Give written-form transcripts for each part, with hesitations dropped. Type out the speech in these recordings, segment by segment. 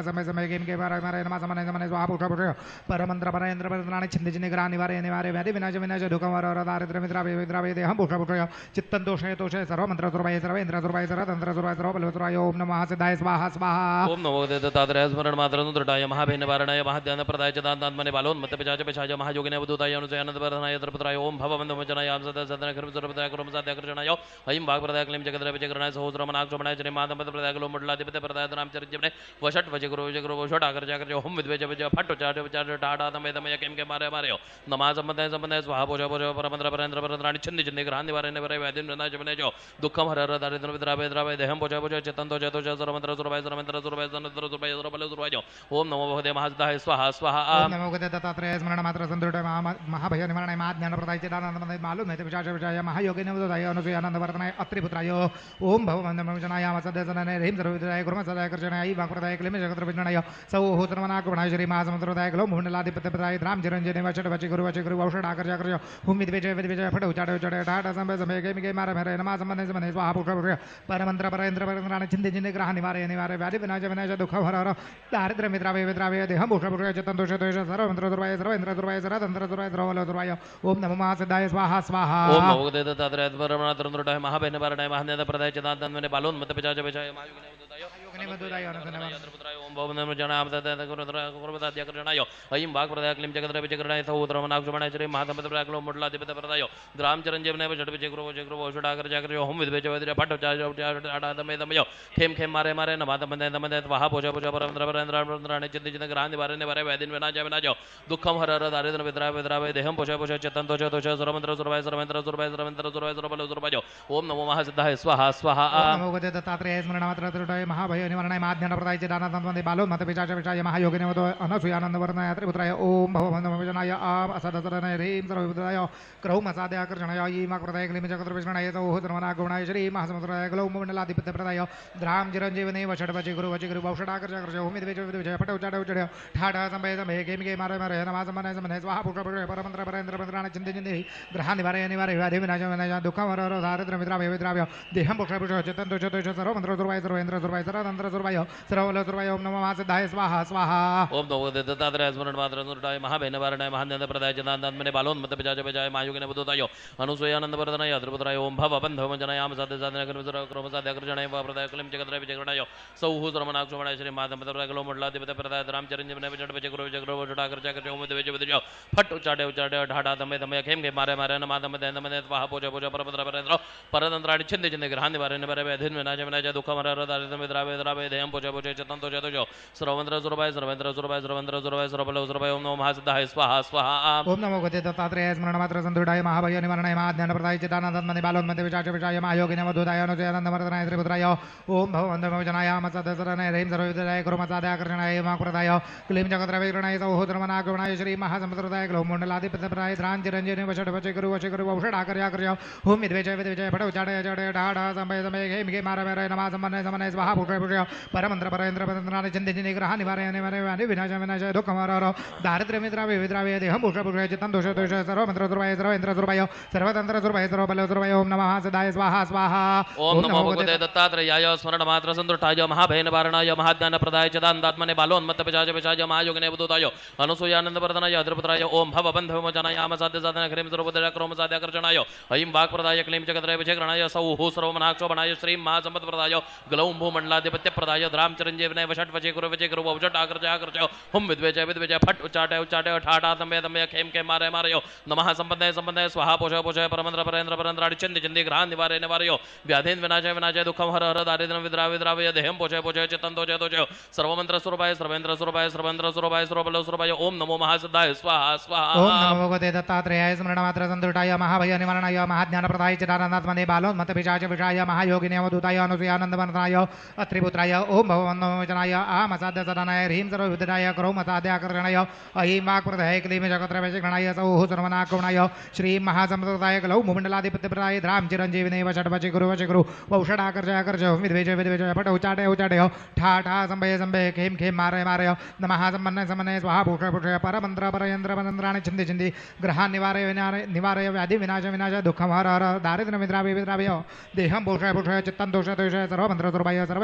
समय समय गेम के मारे मारे नमा समय समय स्वाहा पुष्प पुष्प परमंत्र परेंद्र परंद्राणि छिंद छिंद ग्रह निवारे निवारे व्याधि विनाश विनाश दुःखम वर दारिद्र्य मित्रावे विद्रावे देहं पुष्प पुष्प चित्तं दोषे तोषे सर्व मंत्र सुरवाय सर्व इंद्र सुरवाय सर्व तंत्र सुरवाय सर्व बल सुरवाय ओम नमः सिद्धाय स्वाहा स्वाहा ओम नमो दत्तात्रेय स्मरण मात्र दृढ़ाय महाभय निवारणाय महाध्यान प्रदाय चदान्तात्मने बालोन मत पिचाच पिशाच महायोगिने वदूताय अनुसयानंद वर्धनाय द्रपत्राय ओम भववन्दमजनाय आम सदा सदन कर्म सुरपदाय कर्म साध्य कर्षणाय ऐं भाग प्रदाय क्लीं जगद्रय विजयकरणाय सहस्रमनाक्ष मनाय श्री माधव पद प्रदाय लो मंडलाधिपति प्रदाय रामचरित्रने वषट वजगुरु वषट आकर जाकर जो होम विद्वेज विजय फट उचाट विचार टाटा तमय तमय केम के मारे मारे नमाज संबंध संबंध स्वाहा पूजा पूजा परमंत्र परेंद्र परंद्राणि छिंद छिंद ग्रह निवारे निवारे व्याधिन विनाश विनाश दुःखम हर हर दारिद्र्य विद्रावे द्रावे देहं पूजा पूजा चित्तं तो जतो सर्वमंत्र सुरवाय सर्वमंत्र सुरवाय सर्वमंत्र सुरवाय सर्वबल सुरवाय ओम नमो भगवते महासिद्धाय स्वाहा स्वाहा ओम नमो भगवते दत्तात्रेय स्मरण मात्र संदृढ महाभय निवारणाय महाज्ञान प्रदाय चिदानंद मालूम है विचार विचार महायोगिने वदूताय अनुसयानंद वर्धनाय अत्रिपुत्राय ओम भववन्दमजनाय आम सदा सदन ह्रीं सर्वविद्याय कर्म सदा कर्षणाय ऐं वाक्प्रदाय क्लीं जगद्रय विजयकरणाय सहस्रमनाक्ष श्री महासमुद्रदाय ग्लो मंडलाधिपति प्रदाय राम चिरंजीव वषट वचि गुरु औषध आकर जाकर हुम विद्वेजय विद्वेजय फट उचाट उचाट ठाट समय समय गेम के मारे मारे नमा संबंध संबंध स्वाहा पुष्प परमंत्र परेंद्र परंद्राणि छिंद छिंद ग्रह निवारे निवारे व्याधि विनाश विनाश दुःख हर हर दारिद्र्य मित्रावे विद्रावे देहं पुष्प पुष्प चित्तं दोष दोष सर्व मंत्र दुर्वाय सर्व इंद्र दुर्वाय सर्व तंत्र दुर्वाय सर्व बल दुर्वाय ओम नमो महासिद्धाय स्वाहा स्वाहा ओम नमो भगवते दत्तात्रेय परमात्मा दृढ़ाय महाभय निवारणाय महाज्ञान प्रदाय चदान्तात्मने बालोन मत पिचाच पिशाच महायोगिने वदूताय ओम भववन्दमजनाय कर्षणाय ऐं भाग प्रदाय क्लीं जगद्रय विजयकरणाय सहस्रमनाक्ष मनाय श्री महाधम प्रदाय लो मंडलाधिपति प्रदाय राम चिरंजीवने वषट विजय गुरु औषध आकर जाकर होम विद्वेज विद्य फट उचाट तमय तमय खेम खेम मारे मारे नमात बंदे तमदे स्वाहा पूजा पूजा परमंत्र परेंद्राणि चिंत चिंत ग्रह निवारे निवारे व्याधिन विनाश विनाश दुःखम हर हर दारिद्र्य विद्रावे विद्रावे देहं पूजा पूजा चित्तं तोष तोष सर्वमंत्र सुरवाय सर्वमंत्र सुरवाय सर्वमंत्र सुरवाय सर्वबल सुरवाय ओम नमो महासिद्धाय स्वाहा स्वाहा नमो भगवते दत्तात्रेय स्मरण मात्र दृढ़ाय महाभय निवारणाय महाज्ञान प्रदाय चिदानंद बालो मत पिचाच विचाय महायोगिने वदो अनुसयानंद वर्धनाय त्रिपुत्राय ओम भववन्दमजनाय आम असदसदन ह्रीं सर्वविद्याय क्रौम साध्य आकर्षणाय ऐं वाक्प्रदाय क्लीं जगद्रय विजयकरणाय सहस्रमनाक्ष श्री महासमुद्रदाय ग्लो मंडलाधिपति प्रदाय राम चिरंजीवने वषट वचि गुरु औषध आकर जाकर होम विद्वेज फट उचाट उचाट ठाठ समय समय गेम के मारे मारे नमा संबंध संबंध स्वाहा पुष्प पुष्प परमंत्र परेंद्र परंद्राणि छिंद छिंद ग्रह निवारे निवारे व्याधि विनाश विनाश दुःखम हर हर दारिद्र्य मित्रावे विद्रावे देहं पुष्प पुष्प चित्तं तोष तोष सर्व मंत्र सुरवाय सर्व इंद्र सुरवाय सर्व तंत्र सुरवाय सर्व बल सुरवाय ओम नमो महासिद्धाय स्वाहा स्वाहा ओम नमो दत्तात्रेय स्मरण मात्र दृढ़ाय महाभय निवारणाय महाज्ञान प्रदाय चदान्तात्मने बालोन मत पिचाच पिशाच महायोगिने वदूताय अनुसयानंद वर्धनाय त्रिपुत्राय ओम भववन्दमजनाय आम सदा सदन कर्म साध्य कर्षणाय प्रदाय क्लीं जगद्रय विजयकरणाय सहस्रमनाक्ष मनाय श्री माधव पद प्रदाय लो मंडलाधिपति प्रदाय राम चिरंजीवने वषट वचि गुरु औषध आकर जाकर होम विद्वेज विद्य फट उचाट उचाट ठाठा तमय तमय खेम के मारे मारे नमा तमदे तमदे स्वाहा पूजा पूजा परमंत्र परेंद्र परतंत्राणि छिंद छिंद ग्रह निवारे निवारे व्याधिन विनाश विनाश दुःखम हर हर दारिद्र्य विद्रावे विद्रावे देहं पूजा पूजा चित्तं तो जतो सर्वमंत्र सुरवाय सर्वमंत्र सुरवाय सर्वमंत्र सुरवाय सर्वबल सुरवाय ओम नमो महासिद्धाय स्वाहा स्वाहा ओम नमो भगवते दत्तात्रेय स्मरण मात्र संदृढाय महाभय निवारणाय महाज्ञान प्रदाय चिदानंद बालोन मत पिचाच विचाय महायोगिने वदूताय अनुसयानंद वर्धनाय त्रिपुत्राय ओम भववन्दमजनाय आम सदा सदन ह्रीं सर्वविद्याय कर्म साध्य आकर्षणाय वाक्प्रदाय क्लीं जगद्रय विजयकरणाय सहस्रमनाक्ष श्री महासमुद्रदाय ग्लो मंडलाधिपति प्रदाय राम चिरंजीवने वषट वचि गुरु औषध आकर जाकर होम विद्वेजय विद्वेजय फट उचाट उचाट ठाठ समय समय गेम के मारे मारे नमा संबंध संबंध स्वाहा पुष्प पुष्प परमंत्र परेंद्र परंद्राणि छिंद छिंद ग्रह निवारे निवारे व्याधि विनाश विनाश दुःखम हर हर दारिद्र्य मित्रावे विद्रावे देहं पुष्प पुष्प चित्तं दोष दोष सर्व मंत्र सुरवाय सर्व इंद्र सुरवाय सर्व तंत्र सुरवाय सर्व बल सुरवाय ओम नमः सदाय स्वाहा स्वाहा ओम नमो भगवते दत्तात्रेयाय स्मरण मात्र संदृढाय महाभय निवारणाय महाज्ञान प्रदाय चदान्तात्मने बालोन मत पिचाच पिशाच महायोगिने वदूताय अनुसयानंद वर्धनाय त्रिपुत्राय ओम भववन्दमजनाय आम साध्य साधन ह्रीं सर्वविद्याय क्रौम साध्य आकर्षणाय ऐं वाक्प्रदाय क्लीं जगद्रय विजयकरणाय सहस्रमनाक्ष मनाय श्री महासमुद्र प्रदाय ग्लौं भूमंडलाधिपत्य प्रदाय राम चिरंजीवने वषट वचि गुरु औषध आकर जाकर हुम विद्वेजय विद्वेजय फट उचाट उचाट ठाठा तमय तमय खेम खेम मारे मारे नमः संबंधय संबंधय स्वाहा पूजा पूजा परमंत्र परेंद्र परंद्राणि छिंद छिंद ग्रह निवारे निवारे व्याधिन विनाश विनाश दुःखम हर हर दारिद्र्य विद्रावे विद्रावे देहं पूजा पूजा चित्तं तो जतो सर्वमंत्र सुरवाय सर्वेंद्र सुरवाय सर्वंत्र सुरवाय सर्वबल सुरवाय ओम नमो महासिद्धाय स्वाहा स्वाहा ओम नमो भगवते दत्तात्रेयाय स्मरण मात्र संदृढाय महाभय निवारणाय महाज्ञान प्रदाय चिदानंदात्मने बालोन मत पिचाच विचाय महायोगिने वदूताय अनुसयानंद वर्धनाय अत्रिपुत्राय ओम भववन्दमजनाय आम साध्य सदनाय ह्रीं सर्वविद्याय क्रौम साध्य आकर्षणाय ऐं वाक्प्रदाय क्लीं जगद्रय विजयकरणाय सहस्रमनाक्ष श्री महासमुद्रदाय ग्लौ मंडलाधिपति प्रदाय राम चिरंजीवने वषट वचि गुरु औषध आकर जाकर विद्वेजय विद्वेजय फट उचाट उचाट ठाठा संभय संभय खेम खेम मारे मारे नमः संबंध समन्वय स्वाहा पुष्प पुष्प परमंत्र परेंद्र परंद्राणि छिंद छिंद ग्रह निवारे निवारे व्याधि विनाश विनाश दुःखम हर हर दारिद्र्य मित्रावे विद्रावे देहं पुष्प पुष्प चित्तं दोष दोष सर्व मंत्र सुरवाय सर्व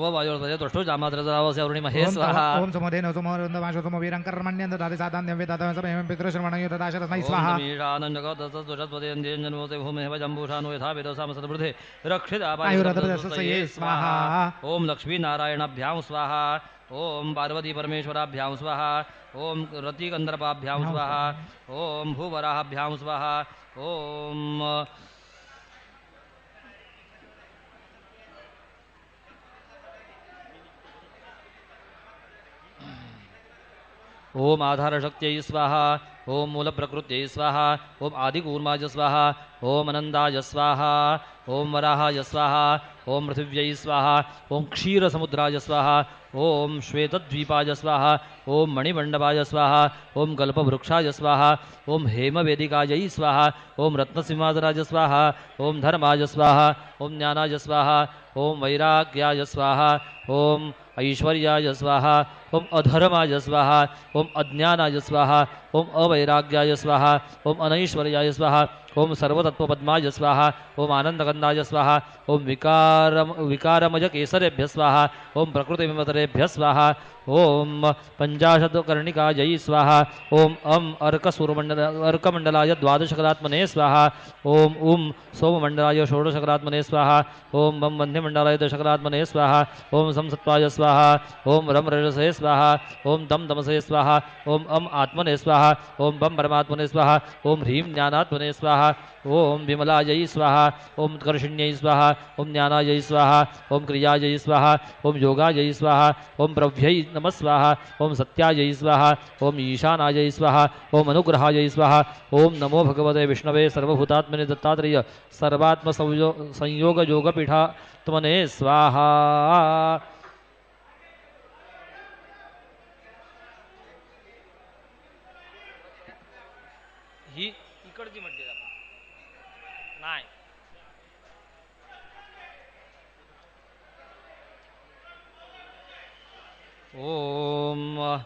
सर्ववायुर्तय तुष्टो जामात्रजावस्य अरुणिमहे ओम स्वाहा ओम सुमोदेन सुमोरुन्दमाशु सुमवीरं कर्मण्यं ददाति साधान्यं वेदातं समेयं पितृश्रवणं युतदाश तस्मै स्वाहा मीषानन्दगतसुषद्वदेन्द्रियञ्जन्मोते भूमेव जम्बूषानो यथा वेदसामसद्वृधे आयुरतपदस्सये स्वाहा ओम लक्ष्मीनारायणाभ्यां स्वाहा ओम पार्वती परमेश्वराभ्यां स्वाहा ओम रतिगन्धर्वाभ्यां स्वाहा ओम भूवराहाभ्यां स्वाहा ओम ओम आधारशक्त्यै स्वाहा ओम मूलप्रकृत्यै स्वाहा ओम आदिकूर्माय स्वाहा ओम अनन्दाय स्वाहा ओम वराहाय स्वाहा ओम पृथिव्यै स्वाहा ओम क्षीरसमुद्राय स्वाहा ओम श्वेतद्वीपाय स्वाहा ओम मणिमण्डपाय स्वाहा ओम कल्पवृक्षाय स्वाहा ओम हेमवेदिकायै स्वाहा ओम रत्नसिंहासनाय स्वाहा ओम धर्माय स्वाहा ओम ज्ञानाय स्वाहा ओम वैराग्याय स्वाहा ओम ऐश्वर्याय स्वाहा ओम अधर्माय स्वाहा ओम अज्ञानाय स्वाहा ओम अवैराग्याय स्वाहा ओम अनैश्वर्याय स्वाहा ओम सर्वतत्वपद्माय स्वाहा ओम आनन्दगन्धाय स्वाहा ओम विकारमय केसरेभ्य स्वाहा ओम प्रकृतिविमतरेभ्य स्वाहा ओम पंचाशत्कर्णिकायै स्वाहा ओम अर्कमण्डलाय द्वादशकलात्मने स्वाहा ओम सोममण्डलाय षोडशकलात्मने स्वाहा ओम वन्य अग्निमंडलाय शकलात्मने स्वाहा ओम संसत्वाय स्वाहा ओम रम रजसे स्वाहा ओम दम दमसे स्वाहा ओम अम आत्मने स्वाहा ओम बम परमात्मने स्वाहा ओम ह्रीं ज्ञानात्मने स्वाहा ओम विमलायै स्वाहा ओम कर्षिण्यै स्वाहा ओम ज्ञानायै स्वाहा ओम क्रियायै स्वाहा ओम योगायै स्वाहा ओम प्रभ्यै नमः स्वाहा ओम सत्यायै स्वाहा ओम ईशानायै स्वाहा ओम अनुग्रहायै स्वाहा ओम नमो भगवते विष्णवे सर्वभूतात्मने दत्तात्रेय सर्वात्म संयोग योगपीठात्मने स्वाहा ही इकडची म्हणते आपण नाही ओम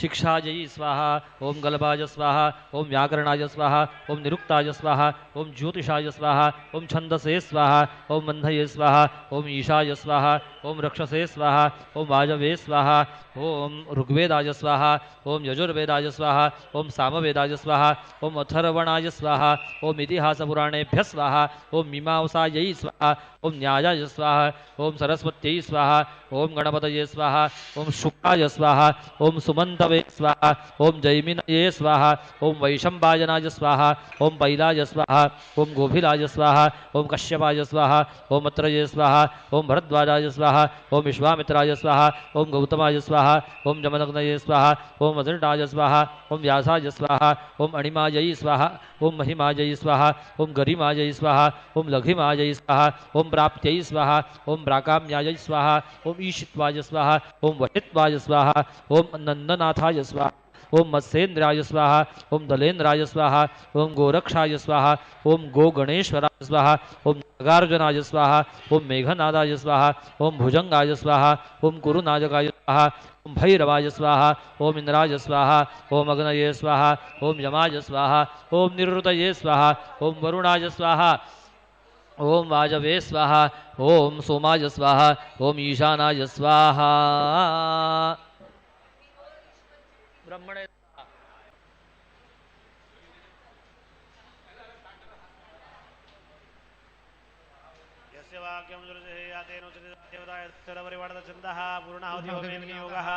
शिक्षाजयी स्वाहा ओम गलभाज स्वाहा ओम व्याकरणाय स्वाहा ओम निरुक्ताय स्वाहा ओम ज्योतिषाय स्वाहा ओम छंदसे स्वाहा ओम बंधये स्वाहा ओम ईशाय स्वाहा ओम रक्षसे स्वाहा ओम वाजवे स्वाहा ओम ऋग्वेदाय स्वाहा ओम यजुर्वेदाय स्वाहा ओम सामवेदाय स्वाहा ओम अथर्वणाय स्वाहा ओम इतिहासपुराणेभ्यः स्वाहा ओम मीमांसायै स्वाहा ओम न्यायाय स्वाहा ओम सरस्वत्यै स्वाहा ओम गणपतये स्वाहा ओम शुक्राय स्वाहा ओम सुमंतवे स्वाहा ओम जैमिनये स्वाहा ओम वैशंपायनाय स्वाहा ओम पैलाय स्वाहा ओम गोभिलाय स्वाहा ओम कश्यपाय स्वाहा ओम अत्रये स्वाहा ओम भरद्वाजाय स्वाहा ओम विश्वामित्राय स्वाहा ओम गौतमाय स्वाहा ओम जमदग्नये स्वाहा ओम वज्रटाय स्वाहा ओम व्यासाय स्वाहा ओम अणिमायै स्वाहा ओम महिमायै स्वाहा ओम गरिमायै स्वाहा ओम लघिमायै स्वाहा ओम प्राप्त्यै स्वाहा ओम प्राकाम्यायै स्वाहा ओम ईशित्वाय स्वाहा ओम वहित्वाय स्वाहा ओम नंदनाथाय स्वाहा ओम मत्स्येन्द्राय स्वाहा ओम दलेन्द्राय स्वाहा ओम गोरक्षाय स्वाहा ओम गोगणेश्वराय स्वाहा ओम नागार्जुनाय स्वाहा ओम मेघनादाय स्वाहा ओम भुजंगाय स्वाहा ओम कुरुनाजकाय स्वाहा ओम भैरवाय स्वाहा ओम इंद्राय स्वाहा ओम अग्नये स्वाहा ओम यमाय स्वाहा ओम निरुतये स्वाहा ओम वरुणाय स्वाहा ओम वाजवे स्वाहा ओम सोमाय स्वाहा ओम ईशानाय स्वाहा ब्रह्मणे यस्य वाक्यं दुर्जहे यातेनोचते देवताय तदपरिवर्तचन्दः पूर्णाहुतियोगः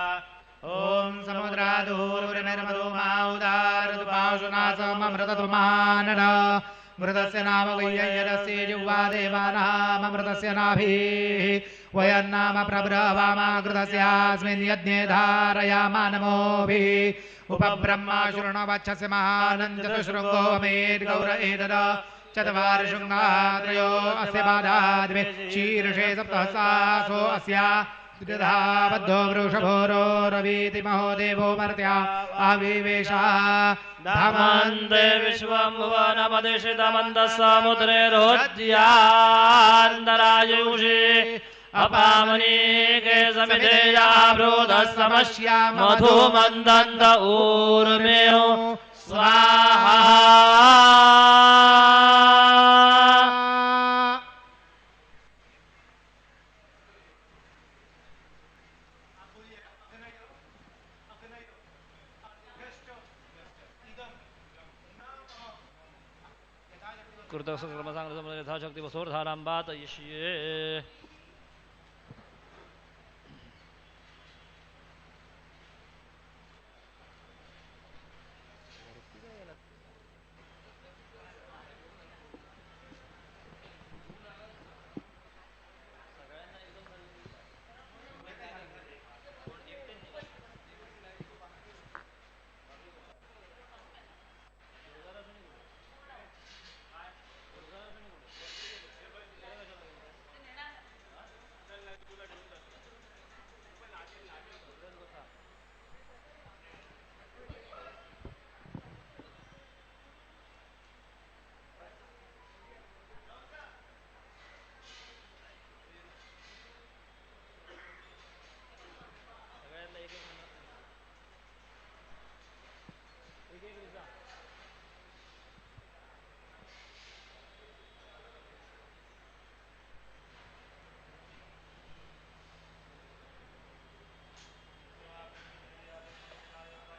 ओम समुद्रादूरनिर्मदो माउदारदुपाशुनासममृततुमानन मृतस्य नाम वैय्यरस्य जिह्वा देवानाममृतस्य नाभिः वयन्नाम प्रब्रवामाकृतस्यास्मिन् यज्ञे धारयामा नमोभिः उपब्रह्मा शृण्वच्छस्य महानन्दचतुशृङ्गो मेद्गौर एतद चत्वारि शृङ्गात्रयो अस्य बाधाद्वे शीर्षे सप्तहसासो अस्या बद्धो वृषभोरो रवीति महोदेवो मर्त्या आविवेशा धामन्ते विश्वं भुवनमदिशितमन्तः समुद्रेरोद्यान्तरायुषे अपामनीके समिधेया ब्रोधः समस्या मधुमन्दन्त ऊर्मेयो स्वाहा कृतसंक्रमसांगसमन यथाशक्ति वसोर्धारां वातयिष्ये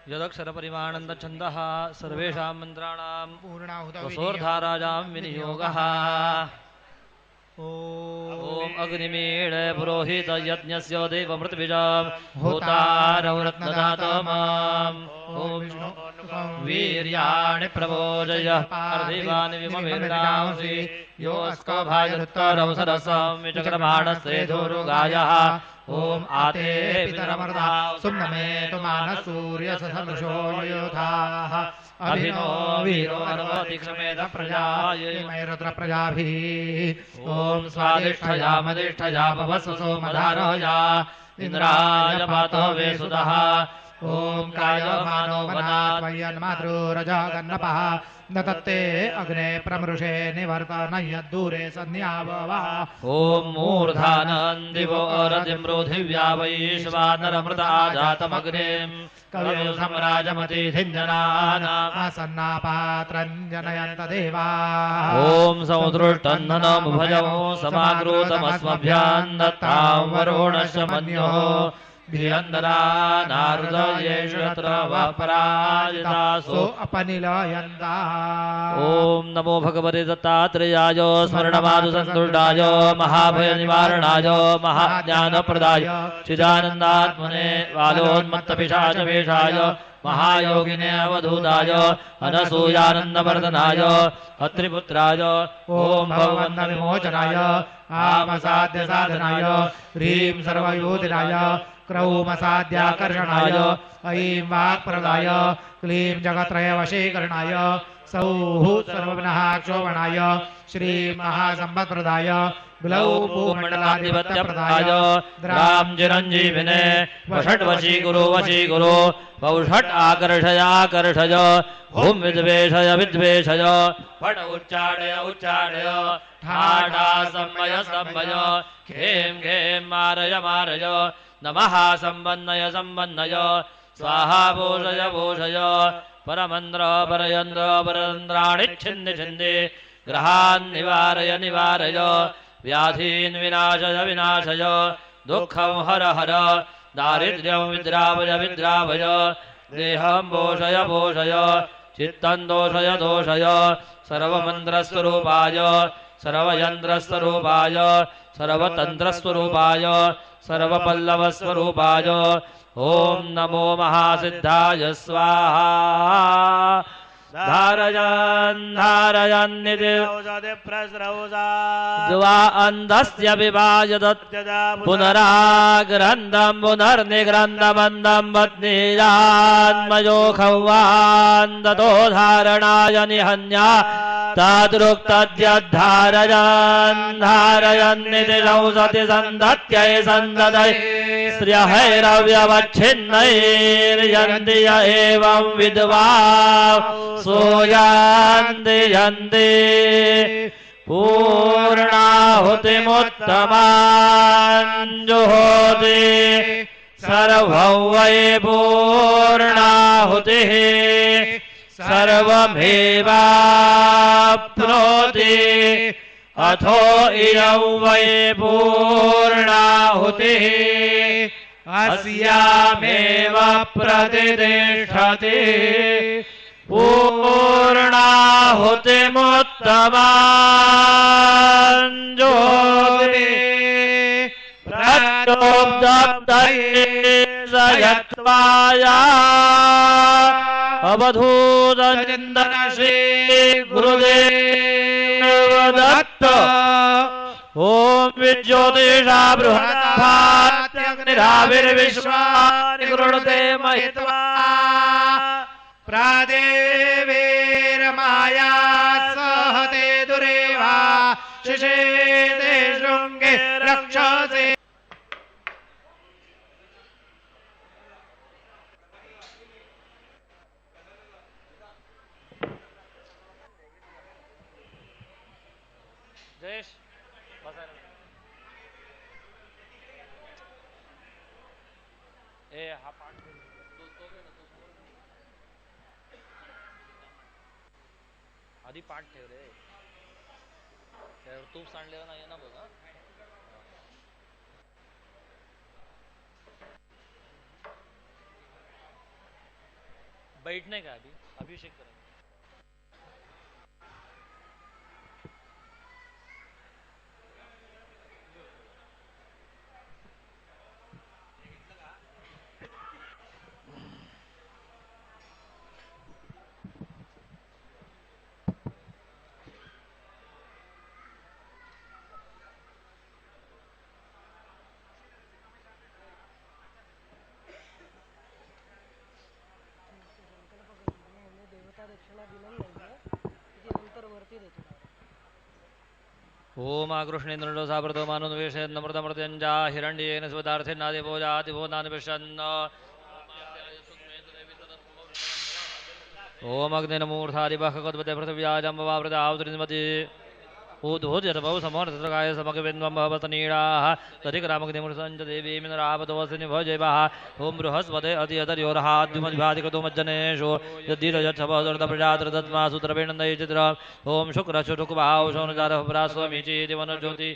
यदक्षरपरिमाणन्दच्छन्दः सर्वेषां मन्त्राणां पूर्णाहुत वसोर्धाराजां विनियोगः ॐ अग्निमीळ पुरोहित यज्ञस्य देवमृतविजां होतारौ रत्नदातमाम् ॐ वीर्याणि प्रवोजय पार्थिवानि विममिर्दांसि योऽस्कभायरुत्तरौ सरसं विचक्रमाणस्ते धोरुगायः ॐ आते पितरमर्दा सुम्नमे तु मानसूर्यसदृशो योधाः अभिनो वीरो अर्वति क्षमेध प्रजाय इमैरुद्र प्रजाभिः ॐ स्वादिष्ठया भवस्व सोमधारया इन्द्राय पातो वेसुदः ॐ कायमानो वनात्मयन्मातृरजगन्नपः न तत्ते अग्ने प्रमृषे निवर्तनयद्दूरे सन्न्याववा ॐ मूर्धानन्दिवो रतिमृथिव्या वैश्वानरमृता जातमग्निम् कविं सम्राजमतिथिञ्जनानामासन्नापात्रञ्जनयन्त देवाः ॐ समुदृष्टन्ननमुभजौ समाकृतमस्मभ्याम् दत्तां वरुणस्य मन्योः भियन्दरा नारदयेषु यत्र वा पराजितासु अपनिलयन्ता ॐ नमो भगवते दत्तात्रेयाय स्मरणमादु सन्तुष्टाय महाभयनिवारणाय महाज्ञानप्रदाय चिदानन्दात्मने बालोन्मत्तपिशाचवेषाय महायोगिने अवधूताय अनसूयानन्दवर्धनाय अत्रिपुत्राय ॐ भवबन्धविमोचनाय आमसाध्यसाधनाय ह्रीं सर्वयोधिनाय क्रौमसाध्याकर्षणाय ऐं वाक्प्रदाय क्लीं जगत्रयवशीकरणाय सौः सर्वविनः क्षोभणाय श्री महासम्पत्प्रदाय ग्लौ भूमण्डलाधिपत्यप्रदाय द्रां चिरञ्जीविने वषट्वशीकुरु वशीकुरु वौषट् आकर्षयाकर्षय हुं विद्वेषय विद्वेषय फट उच्चाडय उच्चाडय ठाडा संवय संवय खें खें मारय मारय नमः संवन्नय संवन्नय स्वाहा भूषय भूषय परमन्द्र परयन्द्र परन्द्राणि छिन्नि छिन्नि ग्रहान् निवारय निवारय व्याधीन् विनाशय विनाशय दुःखं हर हर दारिद्र्यं विद्रावय विद्रावय देहं भूषय भूषय चित्तं दोषय दोषय सर्वमन्त्रस्वरूपाय सर्वयन्त्रस्वरूपाय सर्वतन्त्रस्वरूपाय सर्वपल्लवस्वरूपाय ॐ नमो महासिद्धाय स्वाहा धारयन् धारयन्निति द्वा अन्धस्य विभाजदत् पुनराग्रन्थं पुनर्निग्रन्थमन्दं पत्नीयान्मयोखवान् दतो धारणाय निहन्या तादृक्तद्यद्धारयन् धारयन्निति संसति सन्दत्यै सन्ददै श्रियैरव्यवच्छिन्नैर्यन्ति य एवं विद्वा सोयान्ति यन्ति पूर्णाहुतिमुत्तमान् जुहोति सर्वं वै पूर्णाहुतिः सर्वमेवाप्नोति अथो इयं वै पूर्णाहुतिः अस्यामेव प्रतिष्ठति पूर्णाहुतिमुत्तमान् ज्योतिः प्रचोदयत्वाया अवधूतचिन्तन श्री गुरुदेव दत्त ॐ विज्योतिषा बृहन्नाथ्यग्निराविर्विश्वानि गृणुते महित्वा प्रादेवीर्माया सहते दुरेवा शिशेते शृङ्गे रक्षसे जयेश ए हा पाठ आधी पाठ ठेव रे त्यावर तूप सांडलेलं नाही ना बघा बैठने का अभी अभिषेक करेंगे। ओम कृष्णेन्द्र साप्रतो मानुवेशेन्नमृतमृत्यञ्जा हिरण्येन स्वदार्थेनादिभोजातिभोनानिपश्यन् ओम अग्निर्मूर्धादिवहकद्वते पृथिव्याजम्बवावृतावृतिमति ऊर्ध्वोद्यतभौ समोर्धकाय समगविन्वं भवतनीडाः तदिग्रामग्निमृतञ्च देवीमिनरापतोऽस्ति निभजैवः ओम बृहस्पते अतियतर्योरहाद्युमज्भातिकृतो मज्जनेषु यद्धिरजच्छवदर्दप्रजातृदत्मा सूत्रपेणन्दयचित्र ओम शुक्रशुटुकुभाव शौनजारः परास्वमीचीति वनज्योति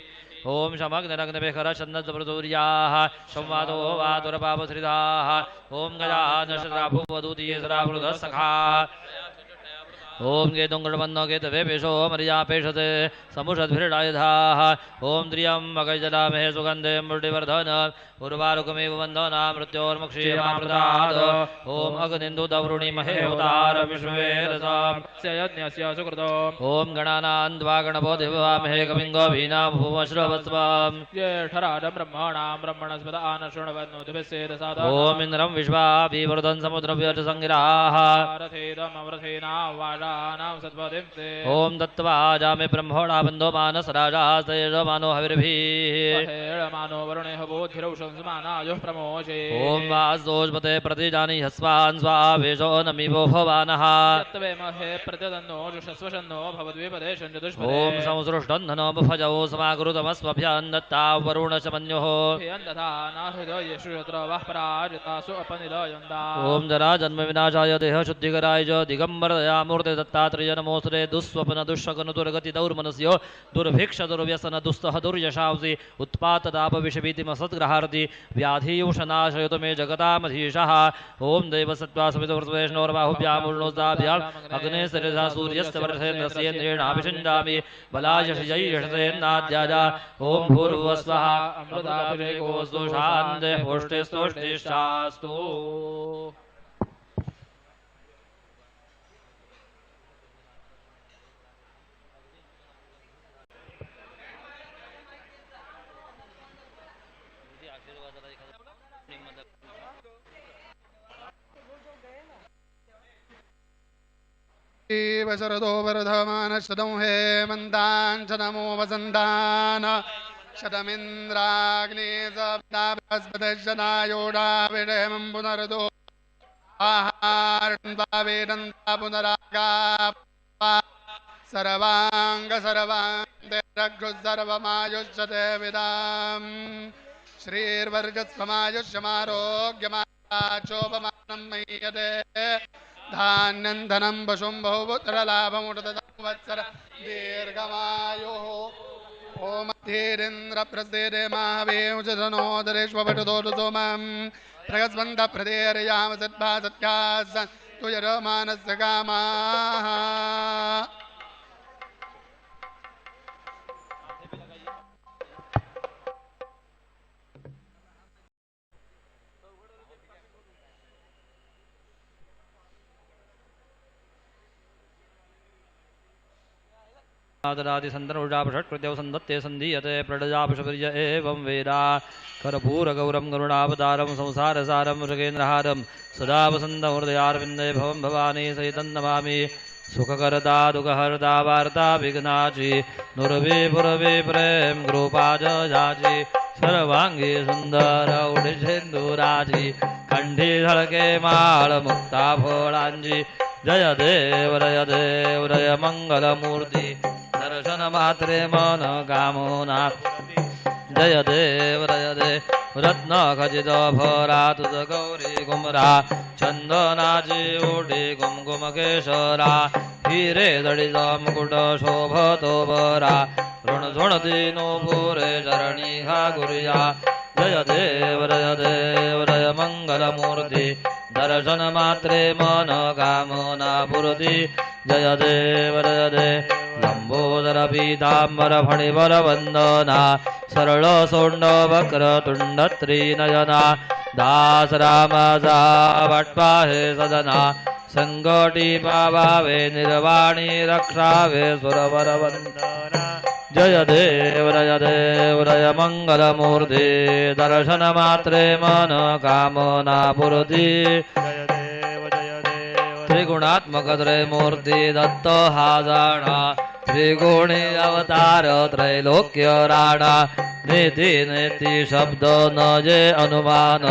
ओम शमग्निरग्निभिखरछन्दप्रसूर्याः संवादो वातुरपापश्रिताः ओम गजानशराभुवदूतीयसरावृतसखाः ओम गेतुंगुळवन्नो गेतवे पेशो मर्यापेशते समुषद्भिरडायुधाः ओम त्र्यम्बकैर्जलामहे सुगन्धे मृटिवर्धन उर्वारुकमेव वन्दना मृत्योर्मुक्षीयमामृतात् ओम अग्निन्दुतवृणीमहे होतार विश्वेरसाम् यज्ञस्य सुकृतो ओम गणानान्द्वा गणपो दिवामहे कविङ्गो भीनां भूमश्रवस्वाम् ज्येष्ठराजं ब्रह्मणां ब्रह्मणस्पद आनशृण्वन्नोतिभिस्सेदसाद ओम इन्द्रं विश्वाभिवर्धन् समुद्रव्यच सङ्गिराः ओम दत्त्वा जामे ब्रह्मणा बन्धो मानस राजा तेजमानो हविर्भिः मानो वरुणे हवोधिरौषंसमानायुः प्रमोचे ओम वासोजपते प्रतिजानी हस्वान् स्वावेशो नमिवो भवानः तत्त्वेमहे प्रतिदन्नो जुषस्वशन्नो भवद्विपदे शञ्जदुष्पदे ओम संसृष्टन्धनो बुभजौ समाकृतमस्मभ्यान् दत्ता वरुणशमन्योः ओम जरा जन्म विनाशाय देह शुद्धिकराय च दिगम्बरदया मूर्ते दत्तात्रेय नमोस्तुते दुःस्वप्न दुःशकन दुर्गति दौर्मनस्यो दुर्भिक्ष दुर्व्यसन दुस्तः दुर्यशांसि उत्पातदाप विषभीतिमसद्ग्रहार्ति व्याधियुषनाशयतु मे जगतामधीशः ओम देवसत्त्वा सवितुर्वैष्णोर्बाहुभ्यामुर्णोस्ताभ्याम् अग्ने सरिता सूर्यस्य वर्षेन्द्रेणाभिषिञ्जामि बलाय शयैषतेन्नाद्याजा ओम भूर्भुवस्वः अमृताभिषेकोऽस्तु शान्तिः पुष्टिस्तुष्टिश्चास्तु शरदो वर्धमानशतं हेमन्तान् च नमो वसन्तान् शतमिन्द्राग्ने सप्ताबृहस्पतिशनायोडाविडेमं पुनरदो आहारन्ता पुनरागा सर्वाङ्गसर्वाङ्गे सर्वमायुष्यते विदाम् श्रीर्वर्गस्वमायुष्यमारोग्यमाचोपमानं मह्यते धान्यं धनं पशुं बहुपुत्रलाभमुटदवत्सर दीर्घमायुः ओम धीरेन्द्रप्रसेदे महावेशनोदरेष्वटदोषु सोमं प्रगस्वन्तप्रदेर्याम सद्भासत्यासन् तुयरमानस्य कामाः आदरादि संतनुषापषट्कृत्यौ सन्दत्ते सन्धीयते प्रडजापशुपर्य एवं वेदा कर्पूरगौरं गरुडावतारं संसारसारं मृगेन्द्रहारं सदा वसन्तहृदयारविन्दे भवं भवानी सहितं नमामि सुखकर्ता दुःखहर्ता वार्ता विघ्नाची नुरवे प्रेम कृपाज जाची सर्वांगी सुंदर उडिसेंदुराची कंठी धळके माळ मुक्ता फळांची जय देव जय मंगलमूर्ती दर्शन मात्रे मन कामना जय देव रत्न खचित भरा तुझ गौरी गुमरा चंदनाची ओढी कुमकुम केशरा हिरे जडित मुकुट शोभतो बरा ऋणझुणती नो पुरे चरणी हा गुरुया जय देव जय मंगलमूर्ती दर्शन मात्रे मन कामना पुरति जय देव लंबोदर पीतांबर फणिवर वंदना सरळ सोंड वक्र तुंड त्रिनयना दास रामाचा वाटपाहे सदना संकटी पावावे निर्वाणी रक्षावे सुरवर वंदना जय देव जय मंगलमूर्ती दर्शन मात्रे मन कामना पुरती जय देव त्रिगुणात्मक त्रयमूर्ती दत्त हा जाणा त्रिगुणी अवतार त्रैलोक्य राणा नीती नेती शब्द न जे अनुमान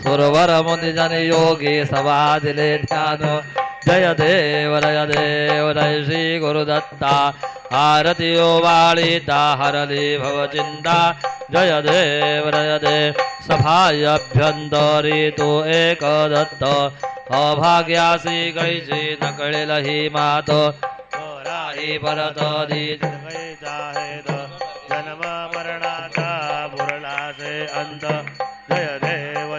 सुरवर मुनी जन योगी समाधिले ध्यान जय देव जय श्री गुरुदत्ता आरती ओवाळीता हरली भवचिंता जय देव सभायभ्यंतरी तू एक दत्त अभाग्यासी कैची न कळेल ही मात राही परत जन्म मरणाचा बुरलासे अंत जय देव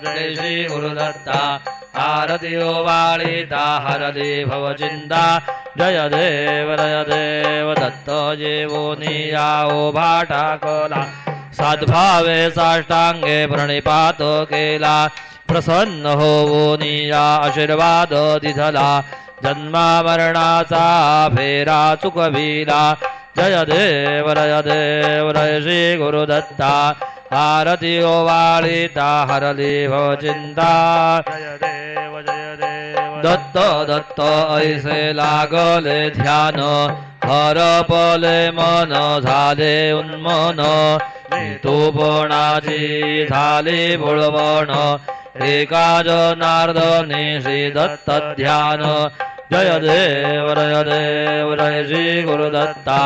जय श्री गुरुदत्ता आरती ओवाळीता हरली भवचिंता जय देव दत्त जेवोनिया ओ भाटा कला सद्भावे साष्टांगे प्रणिपात केला प्रसन्न होवोनिया आशीर्वाद दिधला जन्मा मरणाचा फेरा चुकविला जय देव जय श्री गुरुदत्ता आरती ओवाळीता हरली भवचिंता जय देव दत्त दत्त ऐसे लागले ध्यान हरपले मन झाले उन्मन तूपणाची झाली बुळवण एका जनार्दने श्री दत्त ध्यान जय देव जय श्री गुरुदत्ता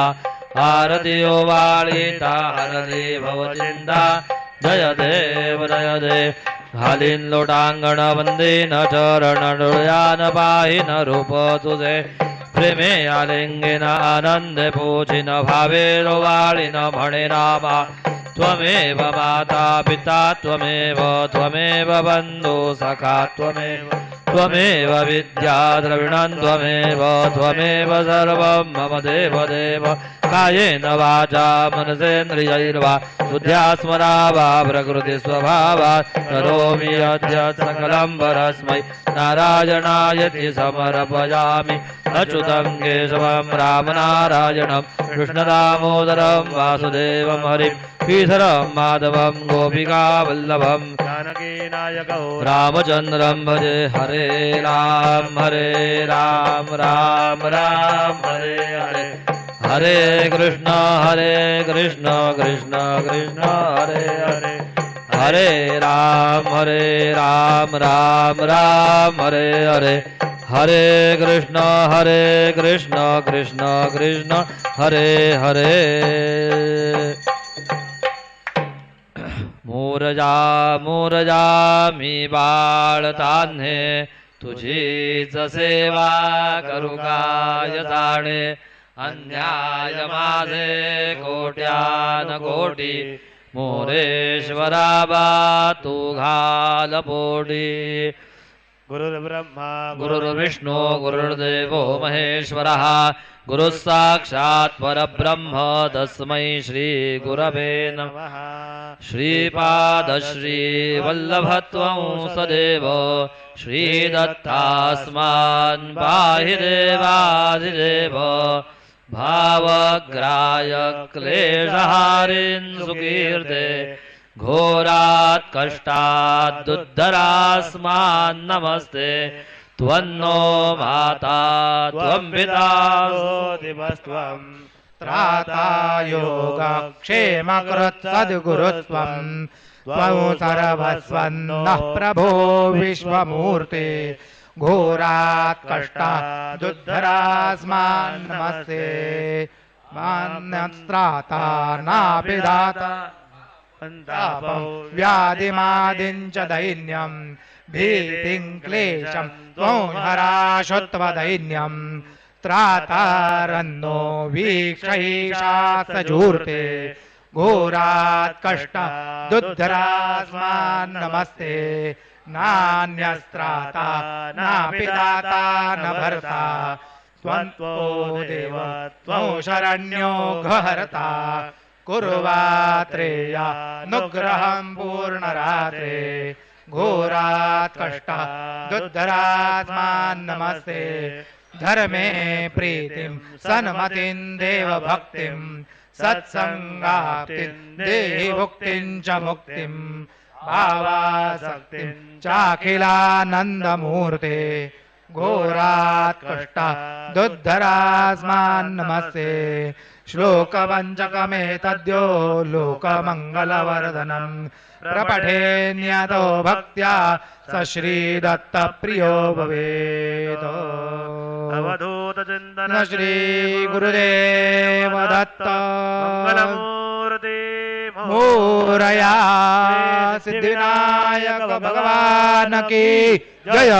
आरती ओवाळीता हरली भवचिंता जय देव घालीन लोटांगण वंदीन चरण डोळ्यान पाहिन रूप तुझे प्रेमे आलिंगेन आनंदे पूजिन भावे रोवाळीन म्हणे नामा त्वमेव माता पिता त्वमेव बंधु सखा त्वमेव विद्या द्रविणं त्वमेव सर्वं मम देव कायेन वाचा मनसेन्द्रियैर्वा बुद्ध्यास्मरा वा प्रकृति स्वभावात् करोमि अद्य सकलं परस्मै नारायणायति समर्पयामि अच्युतं केशवं रामनारायणं कृष्णदामोदरं वासुदेवं हरिं श्रीधरं माधवं गोपिकावल्लभं जानकीनायकौ रामचन्द्रं भजे हरे राम राम राम हरे हरे हरे कृष्ण कृष्ण कृष्ण हरे हरे हरे राम राम राम हरे हरे हरे कृष्ण कृष्ण कृष्ण हरे हरे मोरजा मी बाळतान्हे तुझीच सेवा करू काय जाणे अन्याय माझे कोट्यान कोटी मोरेश्वरा बा तू घाल पोटी गुरुर्ब्रह्मा गुरुर्विष्णु गुरुर्देवो महेश्वरः गुरुः साक्षात् परब्रह्म तस्मै श्री गुरवे नमः श्रीपाद श्रीवल्लभत्वं सदेव श्रीदत्तास्मान् पाहि देवाधिदेव भावग्राय क्लेशहारिन् सुकीर्ते घोरात् कष्टाद्दुद्धरास्मान् नमस्ते त्वन्नो माता त्वं पिता दिवस्त्वं त्राता योगक्षेमकृत् सद्गुरुत्वं त्वं सर्वस्वन्नः प्रभो विश्वमूर्ते घोरात् कष्टादुद्धरास्मान् नमस्ते मान्यस्त्राता नापिदाता व्याधिमादिञ्च दैन्यं भीतिं क्लेशं त्वं हराशुत्वदैन्यं त्रातारन्नो वीक्षैषा सजूर्ते घोरात् कष्टादुद्धरास्मान् नमस्ते नान्यस्त्राता नापि दाता न भर्ता त्वं देव त्वं शरण्यो घहर्ता कुर्वात्रेयानुग्रहं पूर्णरात्रे घोरात् कष्टादुद्धरास्मान् नमस्ते धर्मे प्रीतिं सन्मतिं देवभक्तिं सत्संगाप्तिं देहि भुक्तिं च मुक्तिं भावासक्तिं चाखिलानन्दमूर्ते घोरात् कष्टादुद्धरास्मान् नमस्ते श्लोकपञ्चकमेतद्यो लोकमङ्गलवर्धनम् प्रपठेन्यतो भक्त्या स श्रीदत्तप्रियो भवेत् अवधूतचिन्तन श्री गुरुदेव दत्त मंगलमूर्ति मोरया सिद्धिविनायक भगवान की जय।